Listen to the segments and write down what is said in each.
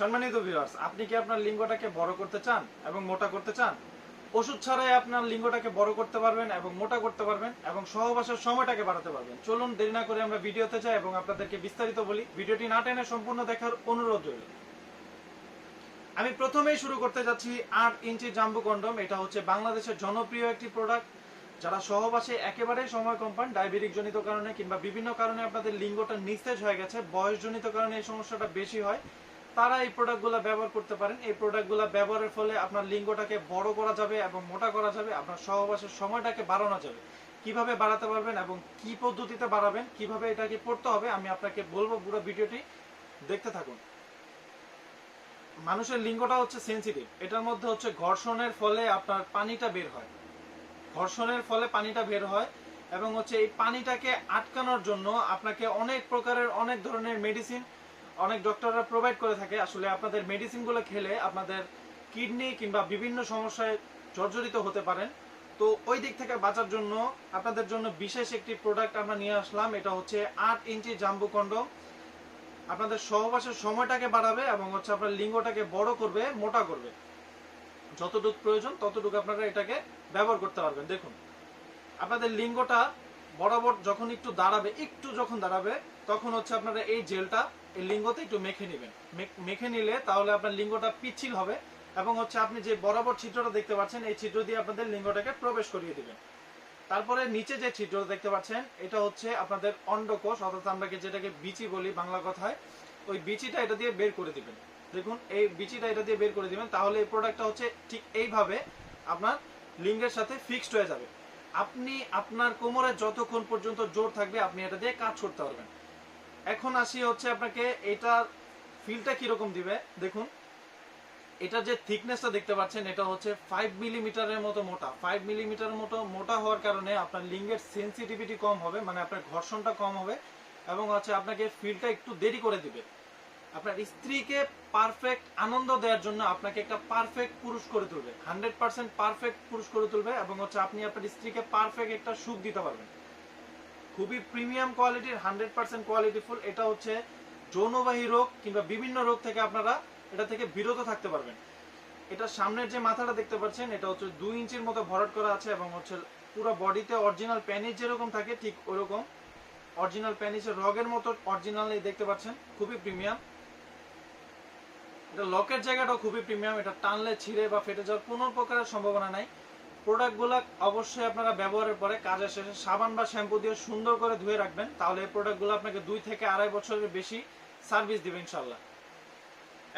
সম্মানিত ভিউয়ার্স, আপনি কি আপনার লিঙ্গটাকে বড় করতে চান এবং মোটা করতে চান? ওষুধ ছাড়াই আপনার লিঙ্গটাকে বড় করতে পারবেন এবং মোটা করতে পারবেন এবং সহবাসের সময়টাকে বাড়াতে পারবেন। চলুন দেরি না করে আমরা ভিডিওতে যাই এবং আপনাদেরকে বিস্তারিত বলি। ভিডিওটি না টেনে সম্পূর্ণ দেখার অনুরোধ রইল। আমি প্রথমেই শুরু করতে যাচ্ছি 8 ইঞ্চি জাম্বো কন্ডম। এটা হচ্ছে বাংলাদেশের জনপ্রিয় একটি প্রোডাক্ট। যারা সহবাসে একেবারেই সময় কম পান, ডায়াবেটিক জনিত কারণে কিংবা বিভিন্ন কারণে আপনাদের লিঙ্গটা নিস্তেজ হয়ে গেছে, বয়সজনিত কারণে এই সমস্যাটা বেশি হয়, তারা এই প্রোডাক্টগুলো ব্যবহার করতে পারেন। এই প্রোডাক্টগুলো ব্যবহারের ফলে আপনার লিঙ্গটাকে বড় করা যাবে এবং মোটা করা যাবে, আপনার সহবাসের সময়টাকে বাড়ানো যাবে। কিভাবে বাড়াতে পারবেন এবং কি পদ্ধতিতে বাড়াবেন, কিভাবে এটাকে পড়তে হবে, আমি আপনাকে বলবো। পুরো ভিডিওটি দেখতে থাকুন। মানুষের লিঙ্গটা হচ্ছে সেনসিটিভ। এটার মধ্যে হচ্ছে ঘর্ষণের ফলে আপনার পানিটা বের হয়, ঘর্ষণের ফলে পানিটা বের হয় এবং হচ্ছে এই পানিটাকে আটকানোর জন্য আপনাকে অনেক প্রকারের অনেক ধরনের মেডিসিন অনেক ডক্টররা প্রোভাইড করে থাকে। আসলে আপনাদের মেডিসিনগুলো খেলে আপনাদের কিডনি কিংবা বিভিন্ন সমস্যায় জর্জরিত হতে পারেন। তো ওই দিক থেকে বাঁচার জন্য আপনাদের জন্য বিশেষ একটি প্রোডাক্ট আমরা নিয়ে আসলাম। এটা হচ্ছে 8 ইঞ্চি জাম্বো কন্ডম। আপনাদের সহবাসের সময়টাকে বাড়াবে এবং হচ্ছে আপনার লিঙ্গটাকে বড় করবে, মোটা করবে। যতটুকু প্রয়োজন ততটুকু আপনারা এটাকে ব্যবহার করতে পারবেন। দেখুন, আপনাদের লিঙ্গটা বরাবর যখন একটু দাঁড়াবে তখন হচ্ছে আপনারা এই জেলটা এই লিঙ্গতে একটু মেখে নেবেন। মেখে নিলে তাহলে আপনার লিঙ্গটা পিচ্ছিল হবে এবং হচ্ছে আপনি যে বরাবর ছিদ্রটা দেখতে পাচ্ছেন এই ছিদ্র দিয়ে আপনাদের লিঙ্গটাকে প্রবেশ করিয়ে দিবেন। তারপরে নিচে যে ছিদ্রটা দেখতে পাচ্ছেন এটা হচ্ছে আপনাদের অন্ডকোষ, অর্থাৎ আমরা যেটাকে বিচি বলি বাংলা কথায়, ওই বিচিটা এটা দিয়ে বের করে দিবেন। দেখুন, এই বিচিটা এটা দিয়ে বের করে দিবেন, তাহলে এই প্রোডাক্টটা হচ্ছে ঠিক এইভাবে আপনার লিঙ্গের সাথে ফিক্সড হয়ে যাবে। আপনি আপনার কোমরে যতক্ষণ পর্যন্ত জোর থাকবে আপনি এটা দিয়ে কাজ করতে পারবেন। এখন আসি হচ্ছে আপনাকে এটা ফিলটা কিরকম দিবে। দেখুন, এটা যে থিকনেসটা দেখতে পাচ্ছেন এটা হচ্ছে 5 মিলিমিটারের মতো মোটা। 5 মিলিমিটারের মতো মোটা হওয়ার কারণে আপনার লিঙ্গের সেন্সিটিভিটি কম হবে, মানে আপনার ঘর্ষণটা কম হবে এবং হচ্ছে আপনাকে ফিলটা একটু দেরি করে দিবে। আপনার স্ত্রীকে পারফেক্ট আনন্দ দেওয়ার জন্য আপনাকে একটা পারফেক্ট পুরুষ করে তুলবে, 100% পারফেক্ট পুরুষ করে তুলবে এবং হচ্ছে আপনি আপনার স্ত্রীকে পারফেক্ট একটা সুখ দিতে পারবেন। খুবই প্রিমিয়াম কোয়ালিটির, 100% কোয়ালিটিফুল। এটা হচ্ছে যৌনবাহী রোগ কিংবা বিভিন্ন রোগ থেকে আপনারা এটা থেকে বিরত থাকতে পারবেন। এটা সামনের যে মাথাটা দেখতে পাচ্ছেন এটা হচ্ছে 2 ইঞ্চির মতো ভরাট করা আছে এবং হচ্ছে পুরো বডিতে অরিজিনাল প্যানিস যেরকম থাকে ঠিক ওরকম অরিজিনাল প্যানিসের রগের মতো অরিজিনালি দেখতে পাচ্ছেন, খুবই প্রিমিয়াম। এটা লকের জায়গাটাও খুবই প্রিমিয়াম। এটা টানলে ছিঁড়ে বা ফেটে যাওয়ার কোনো প্রকারের সম্ভাবনা নাই। প্রোডাক্টগুলো অবশ্যই আপনারা ব্যবহারের পরে কাজের শেষে সাবান বা শ্যাম্পু দিয়ে সুন্দর করে ধুয়ে রাখবেন, তাহলে এই প্রোডাক্টগুলো আপনাকে 2 থেকে 2.5 বছরের বেশি সার্ভিস দিবে ইনশাল্লাহ।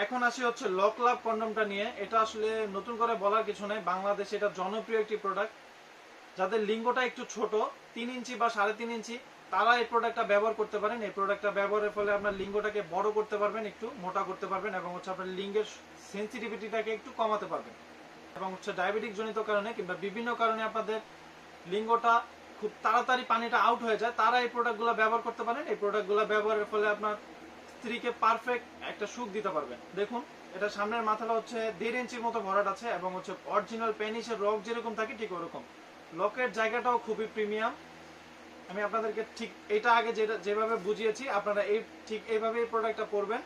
এখন আসি হচ্ছে লক লাভ কন্ডমটা নিয়ে। এটা আসলে নতুন করে বলার কিছু নেই, বাংলাদেশে এটা জনপ্রিয় একটি প্রোডাক্ট। যাদের লিঙ্গটা একটু ছোট, 3 ইঞ্চি বা 3.5 ইঞ্চি, তারা এই প্রোডাক্টটা ব্যবহার করতে পারেন। এই প্রোডাক্টটা ব্যবহারের ফলে আপনার লিঙ্গটাকে বড় করতে পারবেন, একটু মোটা করতে পারবেন এবং হচ্ছে আপনার লিঙ্গের সেন্সিটিভিটিটাকে একটু কমাতে পারবেন। এবং হচ্ছে ডায়াবেটিক জনিত কারণে কিংবা বিভিন্ন কারণে আপনাদের লিঙ্গটা খুব তাড়াতাড়ি পানিটা আউট হয়ে যায়, তারা এই প্রোডাক্টগুলো ব্যবহার করতে পারেন। এই প্রোডাক্টগুলো ব্যবহারের ফলে আপনার স্ত্রীকে পারফেক্ট একটা সুখ দিতে পারবেন। দেখুন, এটা সামনের মাথাটা হচ্ছে 1.5 ইঞ্চির মতো ভরাট আছে এবং হচ্ছে অরিজিনাল পেনিসের রগ যেরকম থাকে ঠিক ওরকম। লকের জায়গাটাও খুবই প্রিমিয়াম। আমি আপনাদেরকে ঠিক এটা আগে যেভাবে বুঝিয়েছি আপনারা ঠিক এইভাবে এই প্রোডাক্টটা পরবেন।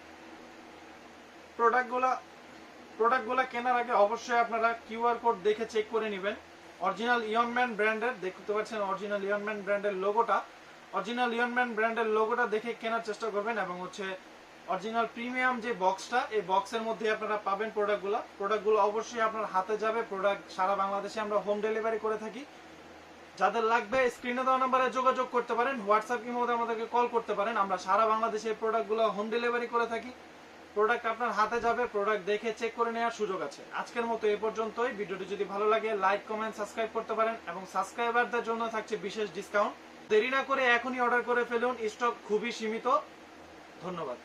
প্রোডাক্টগুলো কেনার আগে অবশ্যই আপনারা কিউআর কোড দেখে চেক করে নেবেন। অরিজিনাল ইয়নম্যান ব্র্যান্ডের দেখতে পাচ্ছেন, অরিজিনাল ইয়নম্যান ব্র্যান্ডের লোগোটা দেখে কেনার চেষ্টা করবেন এবং হচ্ছে অরিজিনাল প্রিমিয়াম যে বক্সটা, এই বক্সের মধ্যে আপনারা পাবেন প্রোডাক্টগুলো অবশ্যই আপনার হাতে যাবে। প্রোডাক্ট সারা বাংলাদেশে আমরা হোম ডেলিভারি করে থাকি। যাদের লাগবে স্ক্রিনে দেওয়া নাম্বারে যোগাযোগ করতে পারেন, হোয়াটসঅ্যাপ কিংবা আমাদেরকে কল করতে পারেন। আমরা সারা বাংলাদেশে এই প্রোডাক্টগুলো হোম ডেলিভারি করে থাকি। প্রোডাক্ট আপনার হাতে যাবে, প্রোডাক্ট দেখে চেক করে নেওয়ার সুযোগ আছে। আজকের মতো এই পর্যন্তই। ভিডিওটি যদি ভালো লাগে লাইক, কমেন্ট, সাবস্ক্রাইব করতে পারেন এবং সাবস্ক্রাইবারদের জন্য থাকছে বিশেষ ডিসকাউন্ট। দেরি না করে এখনই অর্ডার করে ফেলুন, স্টক খুবই সীমিত। ধন্যবাদ।